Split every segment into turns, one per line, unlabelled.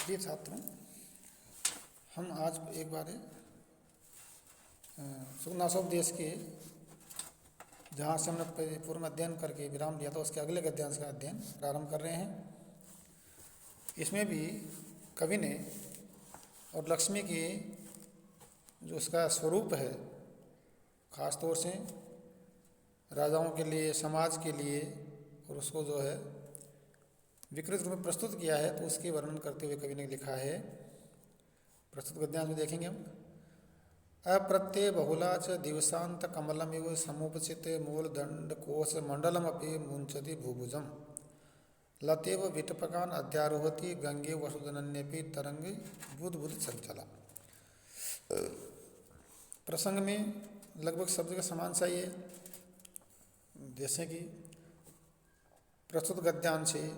प्रिय छात्रों, हम आज एक बार सुखनासोप देश के जहाँ से हमने पूर्व में अध्ययन करके विराम लिया था उसके अगले गद्यांश का अध्ययन प्रारंभ कर रहे हैं। इसमें भी कवि ने और लक्ष्मी की जो उसका स्वरूप है, खास तौर से राजाओं के लिए, समाज के लिए, और उसको जो है विकृत रूप में प्रस्तुत किया है, तो उसके वर्णन करते हुए कवि ने लिखा है। प्रस्तुत गद्यांश में देखेंगे हम। अप्रत्यय बहुला च दिवसांत कमलमिव समुपचित मूलदंड कोश मंडलमपि मुंचति भूभुजम लतेव विटपकान अध्यारोहति गंगे वसुधनन्यपि तरंग बुध बुध चंचला। प्रसंग में लगभग शब्द का समान सा ही है, जैसे कि प्रस्तुत गद्यांश से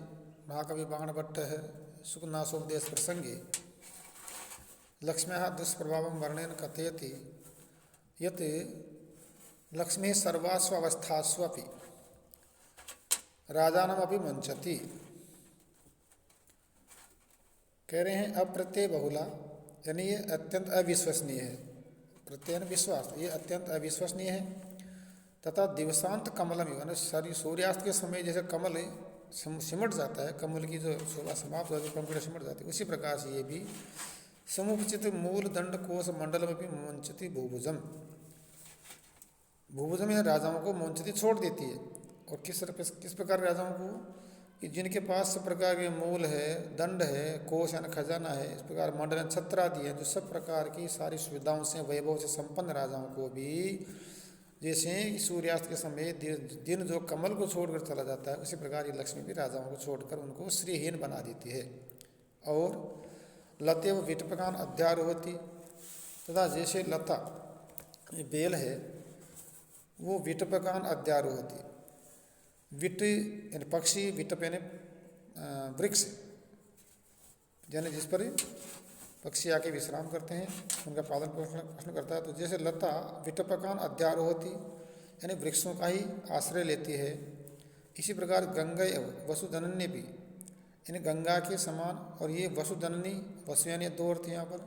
महाकवि बाणभट्ट है सुखनासोपदेश प्रसंगे लक्ष्म्याः दुष्प्रभावं वर्णयन् कथयति यत् लक्ष्मी सर्वासु अवस्थासु अपि राजानमपि मुंचति। कह रहे हैं अप्रत्यय बहुला, यानी ये अत्यंत अविश्वसनीय है। प्रत्यय विश्वास, ये अत्यंत अविश्वसनीय है। तथा दिवसांत कमलम, यानी सूर्यास्त के समय जैसे कमल सिमट जाता है, कमल की जो शोभा समाप्त होती है, पंखुड़ियाँ सिमट जाती है, उसी प्रकार से ये भी समुपचित मूल दंड कोश मंडल में भी मुंचति भूभुजम, भूभुजम या राजाओं को मुंचति छोड़ देती है। और किस प्रकार राजाओं को, कि जिनके पास सब प्रकार के मूल है, दंड है, कोश यानी खजाना है, इस प्रकार मंडल छत्र आदि है, जो सब प्रकार की सारी सुविधाओं से, वैभव से संपन्न राजाओं को भी जैसे सूर्यास्त के समय दिन जो कमल को छोड़कर चला जाता है, उसी प्रकार ये लक्ष्मी भी राजाओं को छोड़कर उनको श्रीहीन बना देती है। और लते व विटपकान अध्यारोहति, तथा जैसे लता ये बेल है वो विटपकान अध्यारोहति, विट यानी पक्षी, विटप यानी वृक्ष, यानी जिस पर पक्षी आके विश्राम करते हैं, उनका पालन पोषण करता है। तो जैसे लता विटपकान अध्यारोहति यानी वृक्षों का ही आश्रय लेती है, इसी प्रकार गंगा वसुधनन्य भी यानी गंगा के समान। और ये वसुधननी, वसु यानी दो अर्थ यहाँ पर,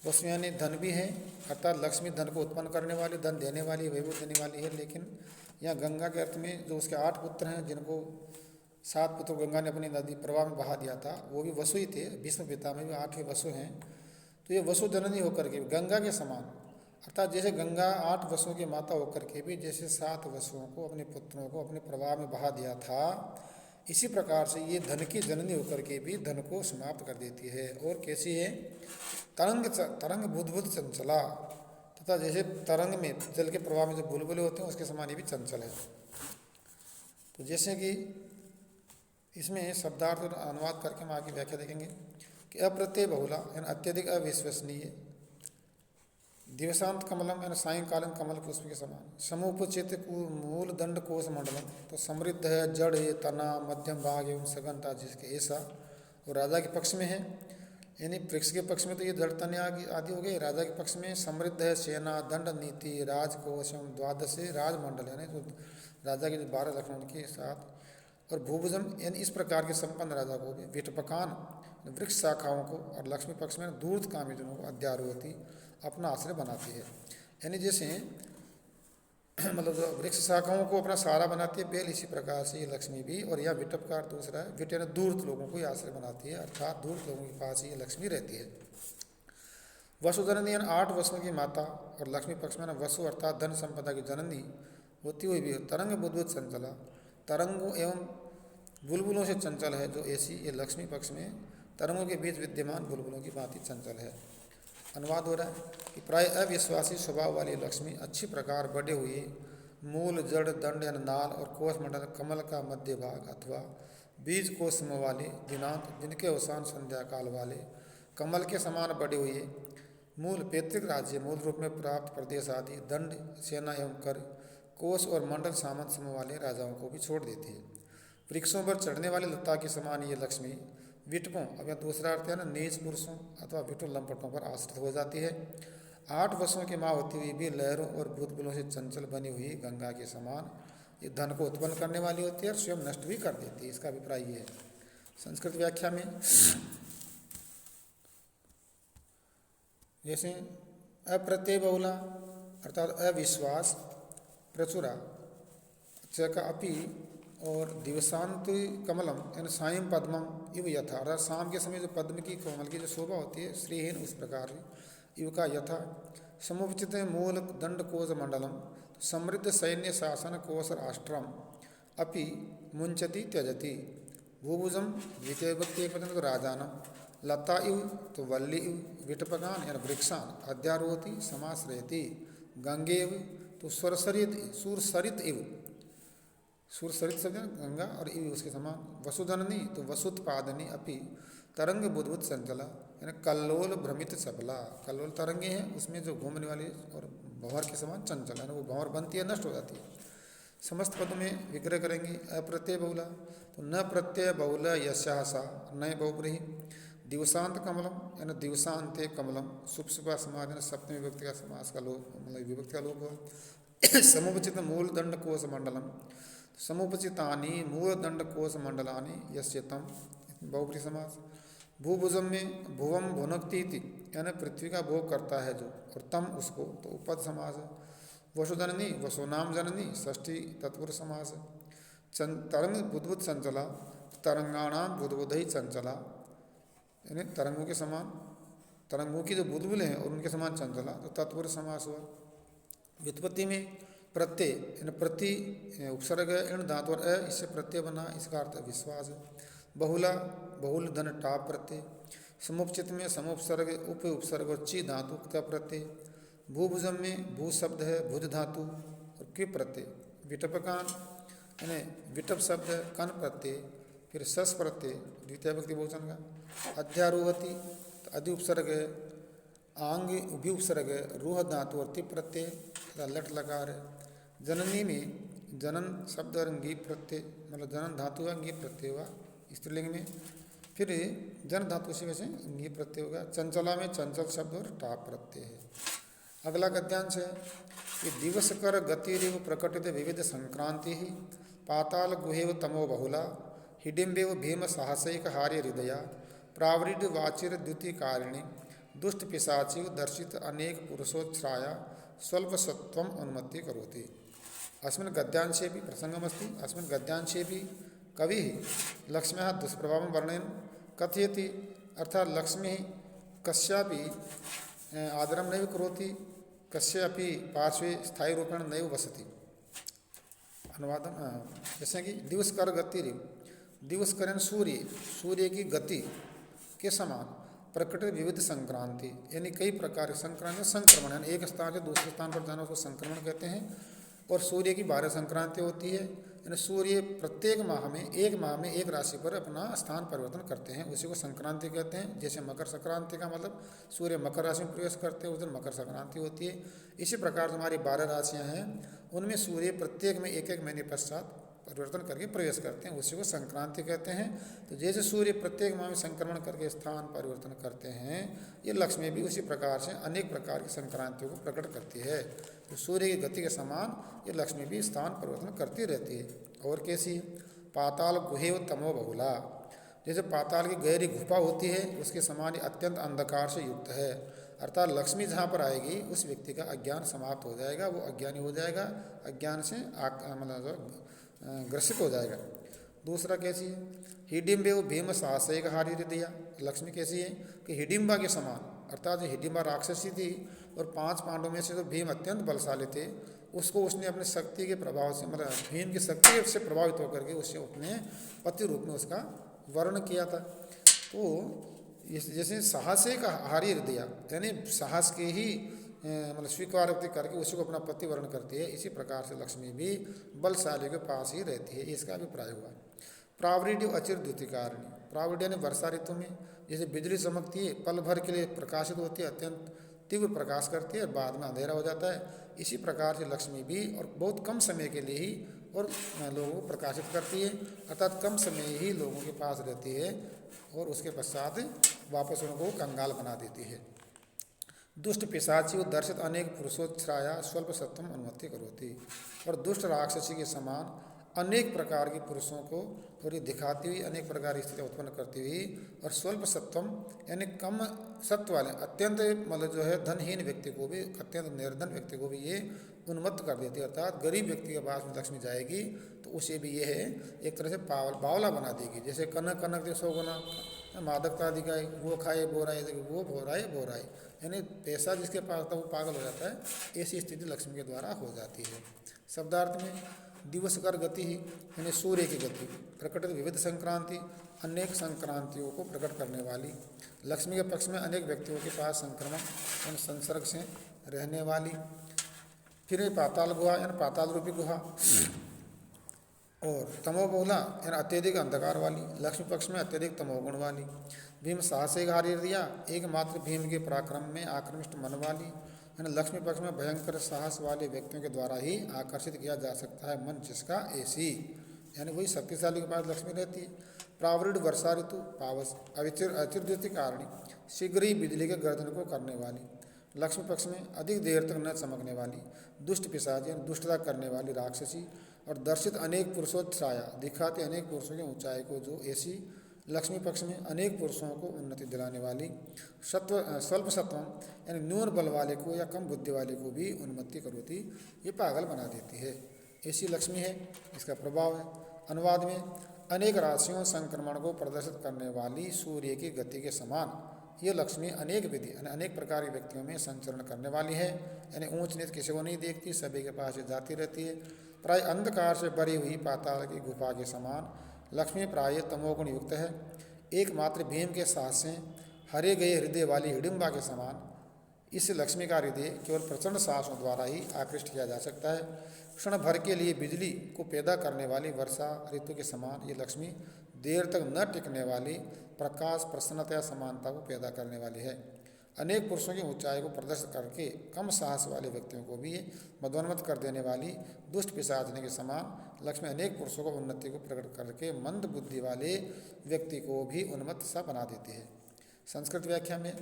वसु यानी धन भी है, अर्थात लक्ष्मी धन को उत्पन्न करने वाली, धन देने वाली, वैभव देने वाली है। लेकिन यहाँ गंगा के अर्थ में जो उसके 8 पुत्र हैं, जिनको 7 पुत्र गंगा ने अपनी नदी प्रवाह में बहा दिया था, वो भी वसु ही थे। भीष्म पिता में भी 8वें वसु हैं। तो ये वसुधननी होकर के गंगा के समान, अर्थात जैसे गंगा 8 वसुओं की माता होकर के भी जैसे 7 वसुओं को, अपने पुत्रों को अपने प्रवाह में बहा दिया था, इसी प्रकार से ये धन की जननी होकर के भी धन को समाप्त कर देती है। और कैसी है, तरंग बुद्ध चंचला, तथा जैसे तरंग में जल के प्रवाह में जो बुलबुले होते हैं उसके समान ये भी चंचल है। तो जैसे कि इसमें शब्दार्थ और अनुवाद करके हम आगे व्याख्या देखेंगे कि अप्रत्यय बहुला यानी अत्यधिक अविश्वसनीय, दिवसांत कमलम यानी सायंकालीन कमल पुष्प के समान, समुपचित मूल दंड कोश मंडलम, तो समृद्ध है, जड़ है, तना, मध्यम भाग एवं सघनता जिसके ऐसा। और राजा के पक्ष में है, यानी वृक्ष के पक्ष में तो ये जड़ तने आदि हो गए। राजा के पक्ष में समृद्ध है, सेना, दंड नीति, राजकोश एवं 12 राजमंडल, यानी जो राजा के जो 12 लक्षण के साथ। और भूभुजम यानी इस प्रकार के संपन्न राजा को भी, विटपकान वृक्ष शाखाओं को, और लक्ष्मी पक्ष में दूरकामी जनों को अध्यारोहति अपना आश्रय बनाती है। यानी जैसे मतलब जो वृक्ष शाखाओं को अपना सहारा बनाती है बेल, इसी प्रकार से ये लक्ष्मी भी। और यह विटपकार दूसरा है, विट यानी दूर लोगों को आश्रय बनाती है, अर्थात दूर लोगों के पास ये लक्ष्मी रहती है। वसुधननी यानी 8 वसुओं की माता, और लक्ष्मी पक्ष में वसु अर्थात धन संपदा की जननी होती हुई भी तरंग बुद्ध चंचला, तरंगों एवं बुलबुलों से चंचल है, जो ऐसी ये लक्ष्मी पक्ष में तरंगों के बीच विद्यमान बुलबुलों की भांति चंचल है। अनुवाद हो रहा है कि प्राय अविश्वासी स्वभाव वाली लक्ष्मी अच्छी प्रकार बढ़े हुए मूल, जड़, दंड यानी नाल और कोश मंडल, कमल का मध्य भाग अथवा बीज कोश वाले, दिनांत जिनके अवसान संध्या काल वाले, कमल के समान बढ़े हुए मूल, पैतृक राज्य मूल रूप में प्राप्त प्रदेश आदि, दंड, सेना एवं कर, कोश और मंडल सामंत समूह वाले राजाओं को भी छोड़ देती है। वृक्षों पर चढ़ने वाली लता के समान ये लक्ष्मी विटपों, अब यह दूसरा अर्थ है ना, नीच पुरुषों अथवा विटुल लंपटों पर आश्रित हो जाती है। 8 वसुओं की माँ होती हुई भी लहरों और बुलबुलों से चंचल बनी हुई गंगा के समान ये धन को उत्पन्न करने वाली होती है और स्वयं नष्ट भी कर देती है। इसका अभिप्राय ये है। संस्कृत व्याख्या में जैसे अप्रत्यय बहुला अर्थात अविश्वास, प्रचुरा च का अपि, और दिवसांत कमलम यानी सायं पद्मम इव यथा, अर्थात शाम के समय जो पद्म की कोमल की जो शोभा होती है श्रीहीन उस प्रकार इव का यथा। समुपचित मूल दंड कोश मंडलम समृद्ध सैन्य शासन कोश राष्ट्रम अपि मुंचति त्यजति। भूभुजम द्वितीय विभक्ति एक वचन तो राजानम, लता इव तो वल्ली इव, विटपकान यानी वृक्षान, अध्यारोहति समाश्रयति, गंगेव तो सुरसरित इव, सुरसरित शब्द है गंगा और इव उसके समान। वसुधननी तो वसुत्पादनी अपि, तरंग बुद्बुद संचला यानी कल्लोल भ्रमित चपला, कल्लोल तरंगे हैं उसमें जो घूमने वाली और भंवर के समान चंचल है, वो भंवर बनती है नष्ट हो जाती है। समस्त पद में विग्रह करेंगे। अप्रत्यय बहुला तो न प्रत्यय बहुल यस्याः सा नय बहुब्रीहि। दिवसांत कमलम यानी दिवसांते कमलम, शुभ शुभा समाज यानी सप्तमी विभक्ति का समास का लोप, मतलब विभक्ति का लोप हुआ। समुपचित मूल दंड कोश मंडलम, समुपचितानि मूल दंड कोश मंडलानि यस्य तम, बहुब्रीहि समास। भूभुजम में भुवम भुनक्ति यानी पृथ्वी का भोग करता है जो, और तम उसको, तो उपद समास है। वसुधननी वसुनाम जननी षष्ठी तत्पुरुष समास है। तरंग बुद्बुद संचला, तरंगाणाम बुद्बुद ही चंचला यानी तरंगों के समान, तरंगों की जो बुलबुलें हैं और उनके समान चंचला, तो तत्पुरुष समास हुआ। व्युत्पत्ति में प्रत्यय यानी प्रति उपसर्ग इन धातु और अ, इससे प्रत्यय बना, इसका अर्थ विश्वास है। बहुला बहुल धन टाप प्रत्यय। समुपचित में समुपसर्ग उप उपसर्ग और ची धातु का प्रत्यय। भूभुजम में भू शब्द है भुज धातु और कृ प्रत्यय। विटपकान यानी विटप शब्द है कन प्रत्यय, फिर सस प्रत्यय द्वितीय विभक्ति बहुवचन का। अध्यारोहति तो अधि उपसर्ग है, आंग उभि उपसर्ग है, रूह धातु और तिप प्रत्यय तथा लट लकार है। जननी में जनन शब्द और अंगी प्रत्यय, मतलब जनन धातु अंगी प्रत्यय हुआ स्त्रीलिंग में, फिर जन धातु से वैसे अंगी प्रत्यय होगा। चंचला में चंचल शब्द और टाप प्रत्यय है। अगला गद्यांश है कि दिवस कर गतिरिव प्रकटित विविध संक्रांति ही, पाताल गुहेव तमो बहुला, हिडिम्बेव भीम साहसिक हार्य हृदया, प्रावृड वाचिर द्युति कारिणी, दुष्ट पिशाचिव दर्शित अनेक पुरुषोच्छ्राया, स्वल्प सत्वम उन्मत्ति करोति। अस्मिन् गद्यांशेऽपि प्रसंगमस्ति। अस्मिन् गद्यांशेऽपि कविः लक्ष्म्याः दुष्प्रभावं वर्णयन् कथयति, अर्थात लक्ष्मी कस्यापि आदरं नैव करोति, कस्यापि पार्श्वे स्थायी रूपेण नैव वसति। अनुवादम जैसे कि दिवस कर गति, दिवस करें सूर्य, सूर्य की गति के समान प्रकट विविध संक्रांति यानी कई प्रकार के संक्रांति, संक्रमण यानी एक स्थान से दूसरे स्थान पर जाना उसको संक्रमण कहते हैं। और सूर्य की 12 संक्रांति होती है, यानी सूर्य प्रत्येक माह में एक राशि पर अपना स्थान परिवर्तन करते हैं, उसी को संक्रांति कहते हैं। जैसे मकर संक्रांति का मतलब सूर्य मकर राशि में प्रवेश करते हैं, उस दिन मकर संक्रांति होती है। इसी प्रकार हमारी 12 राशियां हैं, उनमें सूर्य प्रत्येक में एक महीने पश्चात परिवर्तन करके प्रवेश करते हैं, उसी को संक्रांति कहते हैं। तो जैसे सूर्य प्रत्येक माह में संक्रमण करके स्थान परिवर्तन करते हैं, ये लक्ष्मी भी उसी प्रकार से अनेक प्रकार की संक्रांतियों को प्रकट करती है। तो सूर्य की गति के समान ये लक्ष्मी भी स्थान परिवर्तन करती रहती है। और कैसी? पाताल गुहेव तमो बहुला, जैसे पाताल की गहरी गुफा होती है उसके समान अत्यंत अंधकार से युक्त है। अर्थात लक्ष्मी जहाँ पर आएगी उस व्यक्ति का अज्ञान समाप्त हो जाएगा, वो अज्ञानी हो जाएगा, अज्ञान से मतलब ग्रसित हो जाएगा। दूसरा कैसी है? हिडिम्बे भीम साहसिक हारी हृदया, लक्ष्मी कैसी है कि हिडिम्बा के समान, अर्थात जो हिडिम्बा राक्षसी थी और 5 पांडवों में से जो भीम अत्यंत बलशाली थे, उसको उसने अपनी शक्ति के प्रभाव से, मतलब भीम की शक्ति से प्रभावित होकर के उससे अपने पति रूप में उसका वर्ण किया था। तो जैसे साहसिक हारी हृदया यानी साहस के ही मतलब स्वीकार करके उसी को अपना पति वर्ण करती है, इसी प्रकार से लक्ष्मी भी बलशाली के पास ही रहती है, इसका अभिप्राय हुआ। प्रावृड्य अचिर द्युतिकारिणी, प्रावृड्य ने वर्षा ऋतु में जैसे बिजली चमकती है, पल भर के लिए प्रकाशित होती है, अत्यंत तीव्र प्रकाश करती है, बाद में अंधेरा हो जाता है, इसी प्रकार से लक्ष्मी भी और बहुत कम समय के लिए ही और लोगों को प्रकाशित करती है, अर्थात कम समय ही लोगों के पास रहती है और उसके पश्चात वापस उनको कंगाल बना देती है। दुष्ट पिशाची दर्शित अनेक पुरुषोच्छ्राया स्वल्प सत्वम अनुमति करोती, और दुष्ट राक्षसी के समान अनेक प्रकार के पुरुषों को और ये दिखाती हुई अनेक प्रकार की स्थितियाँ उत्पन्न करती हुई, और स्वल्प सत्वम यानी कम सत्व वाले अत्यंत मतलब जो है धनहीन व्यक्ति को भी, अत्यंत निर्धन व्यक्ति को भी ये उन्मत्त कर देती है। अर्थात गरीब व्यक्ति के पास में लक्ष्मी जाएगी तो उसे भी ये है एक तरह से बावला बना देगी। जैसे कनक कनक दे 100 गुना, मादकता दिखाए, वो खाए बोराए, वो बोराए बोराए, यानी पैसा जिसके पास था वो पागल हो जाता है। ऐसी स्थिति लक्ष्मी के द्वारा हो जाती है। शब्दार्थ में दिवसकर गति ही यानी सूर्य की गति, प्रकटित विविध संक्रांति अनेक संक्रांतियों को प्रकट करने वाली, लक्ष्मी के पक्ष में अनेक व्यक्तियों के पास संक्रमण यानी संसर्ग से रहने वाली। फिर पाताल गुहा यानी पाताल रूपी गुहा, और तमोबहुला यानी अत्यधिक अंधकार वाली, लक्ष्मी पक्ष में अत्यधिक तमोगुण वाली। भीम साहसिक हारी दिया, एकमात्र भीम के पराक्रम में आक्रमिष्ट मन वाली, यानी लक्ष्मी पक्ष में भयंकर साहस वाले व्यक्तियों के द्वारा ही आकर्षित किया जा सकता है मन जिसका ऐसी, यानी वही शक्तिशाली के पास लक्ष्मी रहती है। प्रावृढ़ वर्षा ऋतु पावस अचिरद्युति कारिणी, शीघ्र ही बिजली के गर्दन को करने वाली, लक्ष्मी पक्ष में अधिक देर तक न चमकने वाली, दुष्ट पिशाच यानी दुष्टता करने वाली राक्षसी, और दर्शित अनेक पुरुषोत्साया दिखाते अनेक पुरुषों की ऊंचाई को जो ऐसी, लक्ष्मी पक्ष में अनेक पुरुषों को उन्नति दिलाने वाली। स्वल्प सत्वम यानी न्यून बल वाले को या कम बुद्धि वाले को भी उन्मत्ति करोती, ये पागल बना देती है। ऐसी लक्ष्मी है, इसका प्रभाव है। अनुवाद में अनेक राशियों संक्रमण को प्रदर्शित करने वाली सूर्य की गति के समान ये लक्ष्मी अनेक विधि यानी अनेक प्रकार के व्यक्तियों में संचरण करने वाली है, यानी ऊंच नीच किसी को नहीं देखती, सभी के पास ये जाती रहती है। प्राय अंधकार से भरी हुई पाताल की गुफा के समान लक्ष्मी प्राय तमोगुण युक्त है। एकमात्र भीम के साहस से हरे गए हृदय वाली हिडिंबा के समान इस लक्ष्मी का हृदय केवल प्रचंड साहसों द्वारा ही आकृष्ट किया जा सकता है। क्षण भर के लिए बिजली को पैदा करने वाली वर्षा ऋतु के समान ये लक्ष्मी देर तक न टिकने वाली प्रकाश प्रसन्नता समानता को पैदा करने वाली है। अनेक पुरुषों की ऊंचाई को प्रदर्शित करके कम साहस वाले व्यक्तियों को भी मदोन्मत्त कर देने वाली दुष्ट पिशाचनी के समान लक्ष्मी अनेक पुरुषों को उन्नति को प्रकट करके मंद बुद्धि वाले व्यक्ति को भी उन्मत्त सा बना देती है। संस्कृत व्याख्या में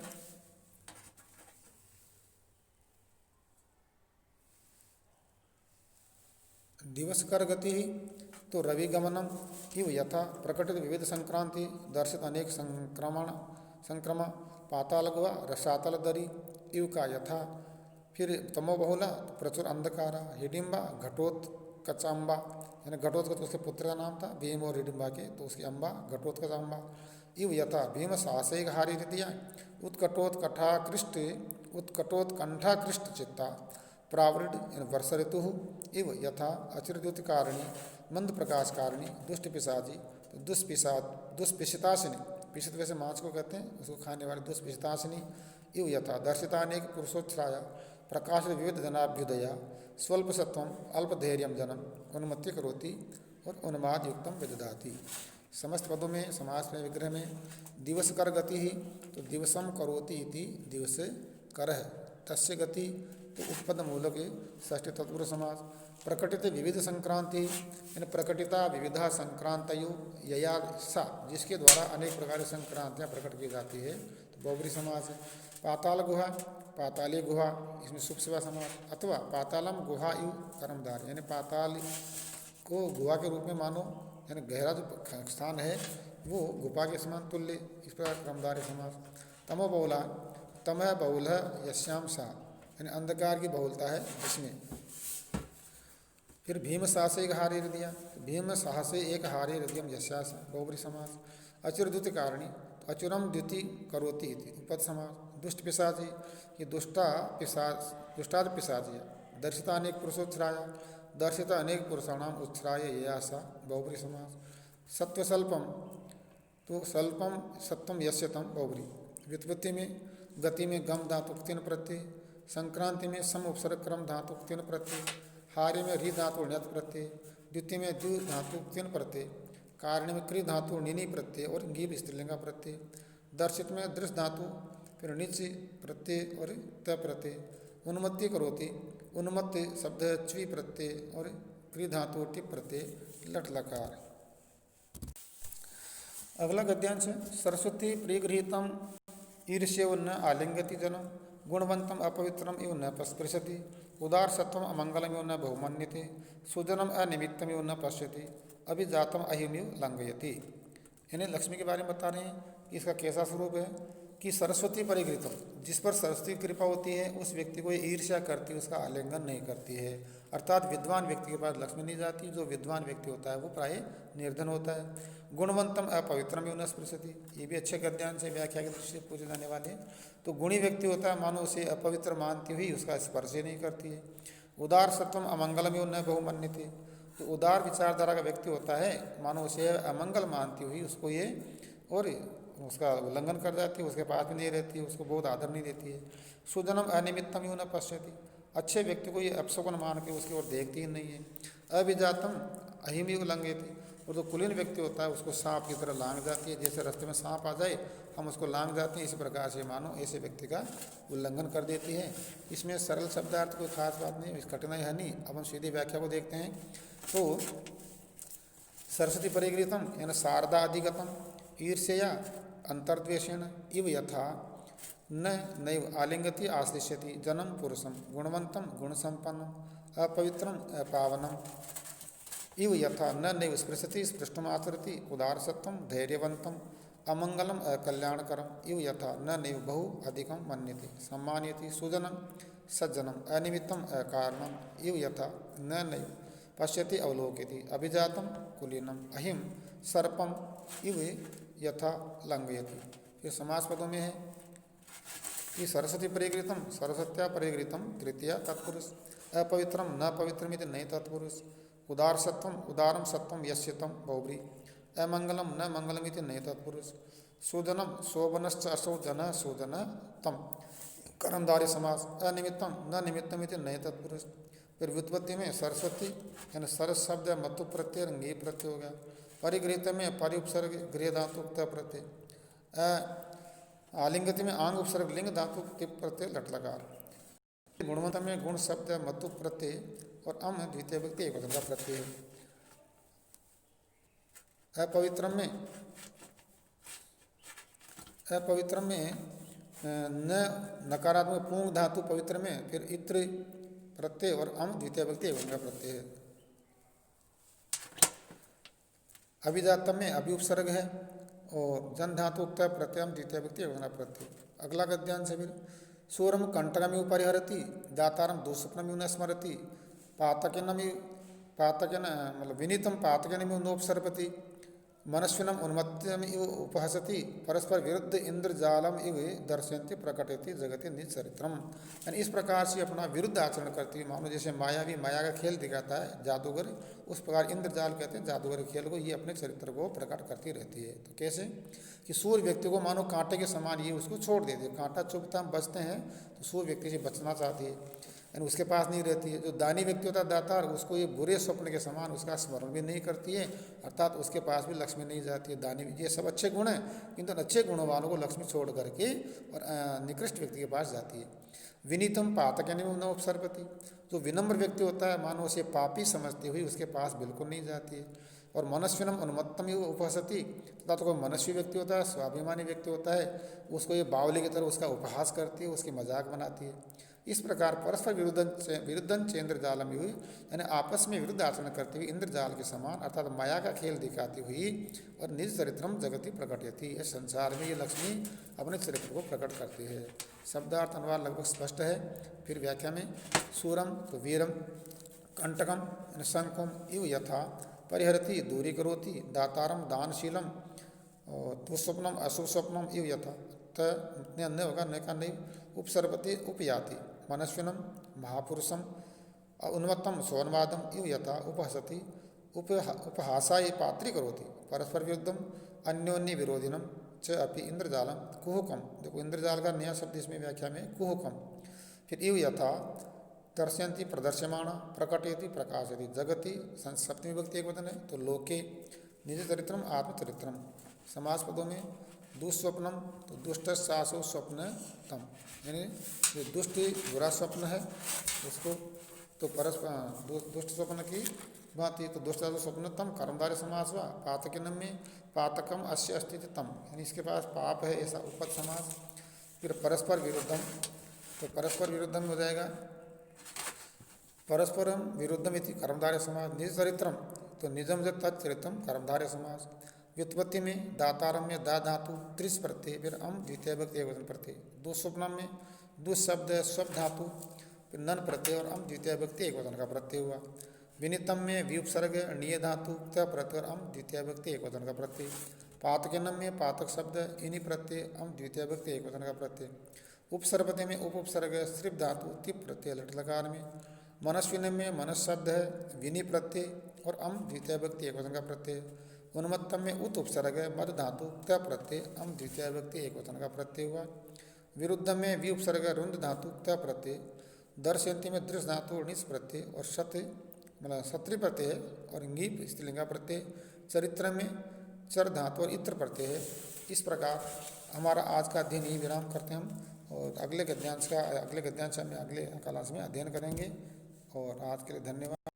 दिवसकर गति ही तो रवि गमनम इव यथा प्रकटित विविध संक्रांति दर्शित अनेक संक्रमण पाताल गुहा रसातल दरी इव का यथा। फिर तमोबहुला तो प्रचुर अंधकारा, हिडिंबा घटोत्कचांबा यानी घटोत्कच उसके पुत्र का नाम था, भीम और हिडिंबा के, तो उसकी अम्बा घटोत्कचांबा। इव यथा भीम साहसिक हारी दिया उत्कटोत्कंठाकृष्ट चित्ता प्रावृढ़ वर्षा ऋतु इव यथा अचिरद्युतिकारिणी मंद प्रकाशकारिणी दुष्ट पिशाची दुष्पिशिताशिनी, पिशित वैसे माछ को कहते हैं, उसको खाने वाली दुष्पिशिताशिनी। इव यथा दर्शितानेक पुरुषोत्साया प्रकाश विविध जनाभ्युदया स्वल्प सत्वम अल्प धैर्यम जनम उन्मत्ति करोति और उन्माद युक्तम विदधाति। समस्त पदों में समास में विग्रह में दिवस कर गति ही तो दिवसम करोति इति दिवस कर है, तस्य गति तो उपपद मूलक षष्ठी तत्पुरुष समास। प्रकटित विविध संक्रांति यानी प्रकटिता विविधा संक्रांतयु यया सा जिसके द्वारा अनेक प्रकार की संक्रांतियाँ प्रकट की जाती है, तो बहुब्री समास है। पाताल गुहा पाताली गुहा इसमें शुभ सेवा समास, अथवा पातालम गुहा यु कर्मधार यानी पाताल को गुहा के रूप में मानो, यानी गहरा जो स्थान है वो गुफा के समान तुल्य, इस प्रकार कर्मधार समास। तमो बहुला तमह बहुल यश्याम सा यानी अंधकार की बहुलता है जिसमें। फिर भीम साहसे एक हारे हृदय तो भीम साहसे एक हारे हृदयम यशास बहुब्री समास। अचिरद्युति कारिणी तो अचुरम द्युति करोति इति उपद समास। दुष्ट पिशाची ये दुष्टाद पिशाची दर्शिता अनेक पुरुषोत्सराया दर्शिता अनेक पुरुषाणाम उत्सराय ययासा बहुब्री समास। सत्वस्वल्पम तो स्वल्पम सत्वम यस्यतम बहुब्री। व्युत्पत्ति में गति में गम धातु तीन प्रत्यय, संक्रांति में सम उपसर्ग क्रम धातु तीन प्रत्यय, हार्य में री धातु ण्यत प्रत्यय, द्वितीय में द्वि धातु तीन प्रत्यय, कारण में क्रि धातु निनी प्रत्यय और गीप स्त्रीलिंगा प्रत्यय, दर्शित में दृश धातु फिर निच प्रत्यय और त प्रत्यय। उन्मत्ति करोति उन्मत्ति शब्द च्वी प्रत्यय और क्रि धातु टिप प्रत्यय लट लकार। अगला गद्यांश सरस्वती प्रियगृहीतम ईर्ष्यव न आलिंगति जनम गुणवंतम अपवित्रम इव न स्पृशति, उदार सत्वम अमंगलम इव न बहुमन्यते, सुजनम अनिमित्तम इव न पश्यति, अभिजातम अहिमिव लंघयति। यानी लक्ष्मी के बारे में बता रहे हैं कि इसका कैसा स्वरूप है कि सरस्वती परिगृतम, जिस पर सरस्वती की कृपा होती है उस व्यक्ति को ये ईर्ष्या करती है, उसका आलिंगन नहीं करती है। अर्थात विद्वान व्यक्ति के पास लक्ष्मी नहीं जाती, जो विद्वान व्यक्ति होता है वो प्राय निर्धन होता है। गुणवंतम अपवित्रम यून स्पृशति, ये भी अच्छे गद्यांश से व्याख्या के दृष्टि से पूछे जाने वाले। तो गुणी व्यक्ति होता है, मानो उसे अपवित्र मानती हुई उसका स्पर्श ही नहीं करती है। उदार सत्वम अमंगलम यून बहुमन्यते, तो उदार विचारधारा का व्यक्ति होता है, मानो उसे अमंगल मानती हुई उसको ये और उसका उल्लंघन कर जाती है, उसके पास भी नहीं रहती है, उसको बहुत आदर नहीं देती है। सुजनम अनिमित्तम यूं न पश्यति, अच्छे व्यक्ति को ये अपशकुन मान के उसकी ओर देखती ही नहीं है। अभिजातम अहिमी उल्लंघयति, और जो कुलीन व्यक्ति होता है उसको सांप की तरह लांग जाती है, जैसे रास्ते में सांप आ जाए हम उसको लांग जाते हैं, इसी प्रकार से मानो ऐसे व्यक्ति का उल्लंघन कर देती है। इसमें सरल शब्दार्थ कोई खास बात नहीं, कठिनाई है नहीं। अब हम सीधी व्याख्या को देखते हैं। तो सरस्वती परिगृतम यानी शारदा अधिगतम ईर्ष्या अंतर्द्वेषेण इव यथा न नैव आलिंगति आश्लिष्यति जनम पुरुषम गुणवंतम गुणसंपन्नम अपवित्रम अपावनम इव यथा न नैव स्पृशति स्पृष्टम आचरति उदारसत्वम धैर्यवंतम अमंगलम अकल्याणकरम इव यथा न नैव बहु अधिकम मन्यते सम्मानयति सुजनम सज्जनम अनिमित्तम अकारणम इव यथा न नैव पश्यति अवलोकयति अभिजातम कुलीनम अहिम सर्पम इव यथा लंघयति। फिर समास पदों में है कि सरस्वती परिगृतम सरस्वत्या परिगृतम तृतीया तत्पुरुष, अपवित्रम न पवित्रमिति नई तत्पुरुष, उदार सत्वम उदारम सत्वम यस्यतम बहुब्री, अमंगलम न मंगलमिति नई तत्पुरुष, सुजनम शोभनश्च असौ जन सुजन तम कर्मधारय समास, अनिमित्तम न निमित्तमिति नई तत्पुरुष। फिर व्युत्पत्ति में सरस्वती यानी सरस शब्द मतु प्रत्यय गे प्रत्यय हो गया। परिगृहित में परिउपसर्ग गृह धातु प्रत्यय, आलिंगति में आंग उपसर्ग लिंग धातु तिप प्रत्यय लट लकार। गुणवंत में गुण शब्द मतु प्रत्यय और अम द्वितीय व्यक्ति एक वचन का प्रत्यय है। अपवित्रम में न नकारात्मक पूंग धातु पवित्र में फिर इत्र प्रत्यय और अम द्वितीय व्यक्ति एक वचन का प्रत्यय है। अभिजातम में अभि उपसर्ग है और जन धातु उक्त प्रत्यय द्वितीय व्यक्ति एक वचन का प्रत्यय। अगला गद्यांश है फिर सूरम कंटकमिव परिहरति दातारम दुःस्वप्नमिव न स्मरति पातकेन मतलब विनीतम पातकेनमिव नोपसर्पति मनस्विनम उन्मत्तमिव उपहसति परस्पर विरुद्ध इंद्रजालम इव दर्शयन्ति प्रकटयति जगति निज चरित्रम। यानी इस प्रकार से अपना विरुद्ध आचरण करती है, मानो जैसे मायावी माया का खेल दिखाता है जादूगर, उस प्रकार इंद्रजाल कहते हैं जादूगर खेल को, ये अपने चरित्र को प्रकट करती रहती है। तो कैसे कि सूर्य व्यक्ति को मानो कांटे के समान ये उसको छोड़ देती है, कांटा चुभता हम बचते हैं तो सूर्य व्यक्ति से बचना चाहती है, यानी उसके पास नहीं रहती है। जो दानी व्यक्ति होता है दातार, उसको ये बुरे स्वप्न के समान उसका स्मरण भी नहीं करती है, अर्थात उसके पास भी लक्ष्मी नहीं जाती है। दानी ये सब अच्छे गुण हैं, किंतु अच्छे गुणों वालों को लक्ष्मी छोड़ करके और निकृष्ट व्यक्ति के पास जाती है। विनीतम पातकेन न उपसर्पति, जो विनम्र व्यक्ति होता है मानो उसे पापी समझती हुई उसके पास बिल्कुल नहीं जाती है। और मनस्विनम उन्मत्तम उपहसति, तथा तो कोई मनस्वी व्यक्ति होता है स्वाभिमानी व्यक्ति होता है, उसको ये बावली की तरह उसका उपहास करती है, उसकी मजाक बनाती है। इस प्रकार परस्पर विरुद्धं चेन्द्रजालम हुई, यानी आपस में विरुद्ध आचरण करती हुई इंद्रजाल के समान अर्थात माया का खेल दिखाती हुई और निज चरित्रम जगति प्रकटयति, इस संसार में ये लक्ष्मी अपने चरित्र को प्रकट करती है। शब्दार्थ अनुवाद लगभग स्पष्ट है। फिर व्याख्या में सूरम तो वीरम, कंटकम शंकुम इव यथा परिहरति दूरी करोति, दातारम दानशीलम और दुस्वप्नम अशुभ स्वप्नम इव यथा त होगा न का नहीं उपसर्पति उपयाति, मनस्विनम महापुरुषम उन्मत्तम सोन्वादम इव यथा उपहसति उपहासाय पात्री करोति, परस्पर विरुद्धम अन्योन्य विरोधिनम च अपि इंद्रजालम कुहुकम। देखो इंद्रजाल का नया शब्द इसमें व्याख्या में कुहुकम। फिर इव यथा दर्शयन्ति प्रदर्श्यमाण प्रकटयति प्रकाशयति जगति, सप्तमी विभक्ति एक वचन है तो लोके निज चरित्रम आत्मचरित्रम। समास पदों में दुस्वप्नम तो दुष्ट सासो स्वप्न तम, यानी जो दुष्ट बुरा स्वप्न है उसको तो परस्पर दुष्ट स्वप्न की भांति, तो दुष्ट स्वप्न तम कर्मधारय समास हुआ। पातकिनम में पातकम अस्य अस्तित्व तम, यानी इसके पास पाप है ऐसा उपद समास। फिर परस्पर विरुद्धम तो परस्पर विरुद्धम हो जाएगा, परस्परम विरुद्धम इति कर्मधारय समास। निज चरित्रम, तो निजम से तत्चरित्रम कर्मधारय समास। व्युत्पत्ति में दातारम में दा धातु त्रिस प्रत्यय, फिर अम द्वितीय विभक्ति एकवचन प्रत्यय। दो स्वप्नम में दो शब्द है स्व धातु, फिर नन प्रत्यय और अम द्वितीय विभक्ति एकवचन का प्रत्यय हुआ। विनितम में व्युपसर्ग णीय धातु त प्रत्यय और अम द्वितीय विभक्ति एकवचन का प्रत्यय। पातकिनम में पातक शब्द इनि प्रत्यय अम द्वितीय विभक्ति एकवचन का प्रत्यय। उपसर्पति में उप उपसर्ग स्त्रिप धातु तिप प्रत्यय लट लकार में। मनस्विन में मनस शब्द है विनि प्रत्यय और अम द्वितीय विभक्ति एकवचन का प्रत्यय। उन्मत्तम में उत उपसर्ग है मद धातु त प्रत्यय अम द्वितीय विभक्ति एकवचन का प्रत्यय हुआ। विरुद्ध में वि उपसर्ग रुंद धातु त प्रत्यय। दर्शयंती में दृश्य धातु निस प्रत्यय और सत्य मतलब सत्री प्रत्यय है और ङीप स्त्रीलिंगा प्रत्यय। चरित्र में चर धातु और इत्र प्रत्यय है। इस प्रकार हमारा आज का अध्ययन ही विराम करते हैं हम, और अगले गद्यांश में अगले क्लास में अध्ययन करेंगे। और आज के लिए धन्यवाद।